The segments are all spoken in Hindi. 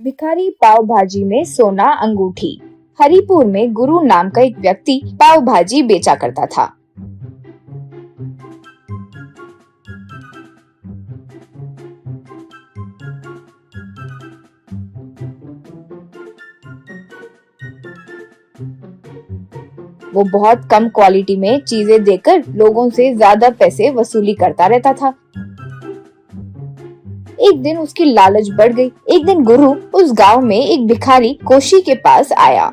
भिखारी पाव भाजी में सोना अंगूठी। हरिपुर में गुरु नाम का एक व्यक्ति पाव भाजी बेचा करता था। वो बहुत कम क्वालिटी में चीजें देकर लोगों से ज्यादा पैसे वसूली करता रहता था। एक दिन उसकी लालच बढ़ गई। एक दिन गुरु उस गांव में एक भिखारी कोशी के पास आया।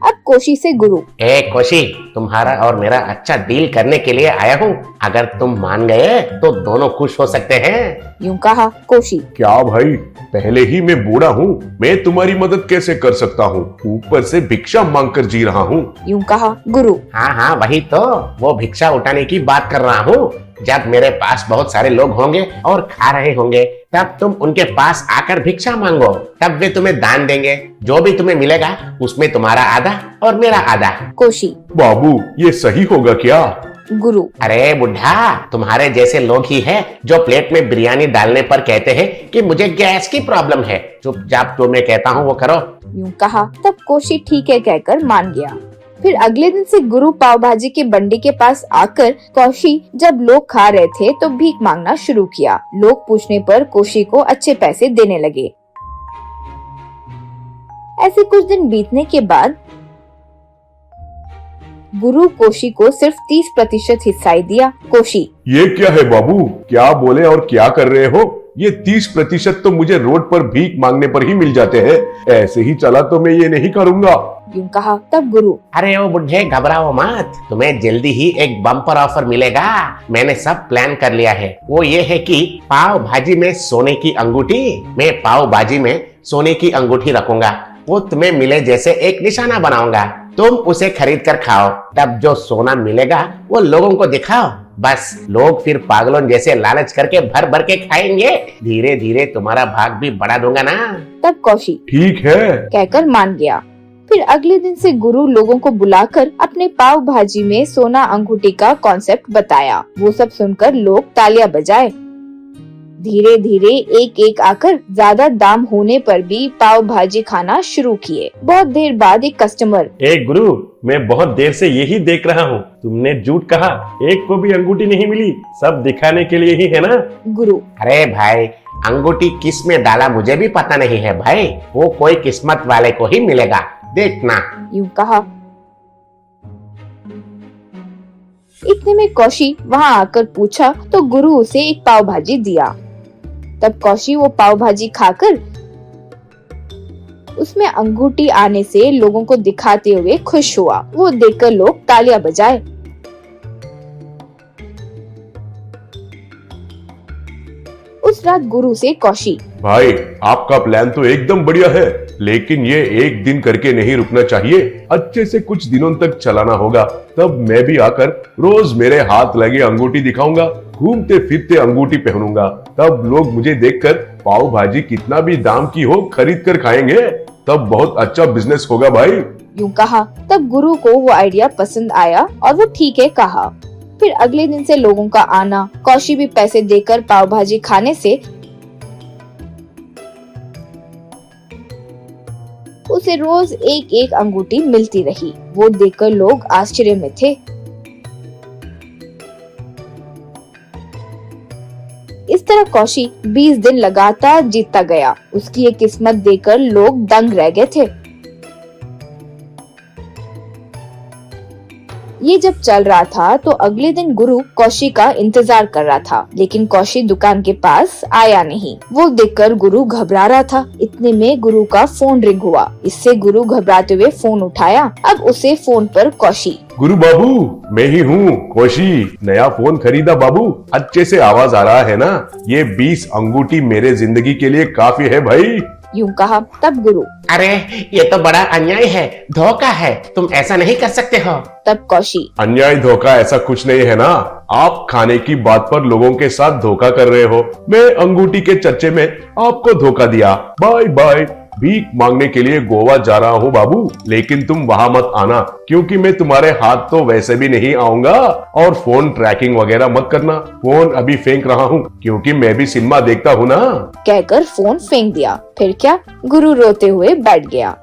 अब कोशी से गुरु, ए कोशी, तुम्हारा और मेरा अच्छा डील करने के लिए आया हूँ। अगर तुम मान गए तो दोनों खुश हो सकते हैं। यूं कहा कोशी। क्या भाई, पहले ही मैं बूढ़ा हूँ, मैं तुम्हारी मदद कैसे कर सकता हूँ? ऊपर से भिक्षा मांगकर जी रहा हूँ। यूं कहा गुरु। हाँ, वही तो, वो भिक्षा उठाने की बात कर रहा हूँ। जब मेरे पास बहुत सारे लोग होंगे और खा रहे होंगे, तब तुम उनके पास आकर भिक्षा मांगो, तब वे तुम्हें दान देंगे। जो भी तुम्हें मिलेगा उसमें तुम्हारा आधा और मेरा आधा। कोशी। बाबू, ये सही होगा क्या? गुरु। अरे बुढ़ा, तुम्हारे जैसे लोग ही हैं जो प्लेट में बिरयानी डालने पर कहते हैं कि मुझे गैस की प्रॉब्लम है। चुपचाप जो मैं कहता हूँ वो करो। यूं कहा। तब कोशी ठीक है कहकर मान गया। फिर अगले दिन से गुरु पाव भाजी के बंडी के पास आकर कोशी जब लोग खा रहे थे तो भीख मांगना शुरू किया। लोग पूछने पर कोशी को अच्छे पैसे देने लगे। ऐसे कुछ दिन बीतने के बाद गुरु कोशी को सिर्फ 30% हिस्सा ही दिया। कोशी। ये क्या है बाबू, क्या बोले और क्या कर रहे हो? ये 30% तो मुझे रोड पर भीख मांगने पर ही मिल जाते हैं। ऐसे ही चला तो मैं ये नहीं करूँगा। यूं कहा। तब गुरु। अरे वो बुढ़े, घबराओ मत, तुम्हें जल्दी ही एक बम्पर ऑफर मिलेगा। मैंने सब प्लान कर लिया है। वो ये है कि पाव भाजी में सोने की अंगूठी, मैं पाव भाजी में सोने की अंगूठी रखूंगा। वो तुम्हें मिले जैसे एक निशाना बनाऊंगा। तुम उसे खरीद कर खाओ, तब जो सोना मिलेगा वो लोगों को दिखाओ। बस लोग फिर पागलों जैसे लालच करके भर भर के खाएंगे। धीरे धीरे तुम्हारा भाग भी बढ़ा दूंगा ना। तब कोशी ठीक है कहकर मान गया। फिर अगले दिन से गुरु लोगों को बुलाकर अपने पाव भाजी में सोना अंगूठी का कॉन्सेप्ट बताया। वो सब सुनकर लोग तालियां बजाए। धीरे धीरे एक एक आकर ज्यादा दाम होने पर भी पाव भाजी खाना शुरू किए। बहुत देर बाद एक कस्टमर। ए गुरु, मैं बहुत देर से यही देख रहा हूँ, तुमने झूठ कहा, एक को भी अंगूठी नहीं मिली, सब दिखाने के लिए ही है ना? गुरु। अरे भाई, अंगूठी किस में डाला मुझे भी पता नहीं है भाई, वो कोई किस्मत वाले को ही मिलेगा, देखना। यूं कहा। इतने में कोशी वहाँ आकर पूछा तो गुरु उसे एक पाव भाजी दिया। तब कोशी वो पाव भाजी खाकर उसमें अंगूठी आने से लोगों को दिखाते हुए खुश हुआ। वो देखकर लोग तालियां बजाए। उस रात गुरु से कोशी। भाई, आपका प्लान तो एकदम बढ़िया है, लेकिन ये एक दिन करके नहीं रुकना चाहिए। अच्छे से कुछ दिनों तक चलाना होगा। तब मैं भी आकर रोज मेरे हाथ लगे अंगूठी दिखाऊंगा, घूमते फिरते अंगूठी पहनूंगा। तब लोग मुझे देखकर पाव भाजी कितना भी दाम की हो खरीद कर खाएंगे। तब बहुत अच्छा बिजनेस होगा भाई। यूं कहा। तब गुरु को वो आइडिया पसंद आया और वो ठीक है कहा। फिर अगले दिन से लोगों का आना, कोशी भी पैसे देकर पाव भाजी खाने से उसे रोज एक एक अंगूठी मिलती रही। वो देखकर लोग आश्चर्य में थे। इस तरह कोशी 20 दिन लगातार जीतता गया। उसकी ये किस्मत देखकर लोग दंग रह गए थे। ये जब चल रहा था तो अगले दिन गुरु कोशी का इंतजार कर रहा था, लेकिन कोशी दुकान के पास आया नहीं। वो देखकर गुरु घबरा रहा था। इतने में गुरु का फोन रिंग हुआ। इससे गुरु घबराते हुए फोन उठाया। अब उसे फोन पर कोशी। गुरु बाबू, मैं ही हूँ, कोशी। नया फोन खरीदा बाबू, अच्छे से आवाज आ रहा है ना? ये 20 अंगूठी मेरे जिंदगी के लिए काफी है भाई। यूं कहा। तब गुरु। अरे ये तो बड़ा अन्याय है, धोखा है, तुम ऐसा नहीं कर सकते हो। तब कोशी। अन्याय धोखा ऐसा कुछ नहीं है ना। आप खाने की बात पर लोगों के साथ धोखा कर रहे हो। मैं अंगूठी के चर्चे में आपको धोखा दिया। Bye bye. भीख मांगने के लिए गोवा जा रहा हूँ बाबू, लेकिन तुम वहां मत आना क्योंकि मैं तुम्हारे हाथ तो वैसे भी नहीं आऊंगा। और फोन ट्रैकिंग वगैरह मत करना, फोन अभी फेंक रहा हूँ क्योंकि मैं भी सिनेमा देखता हूँ ना। कहकर फोन फेंक दिया। फिर क्या, गुरु रोते हुए बैठ गया।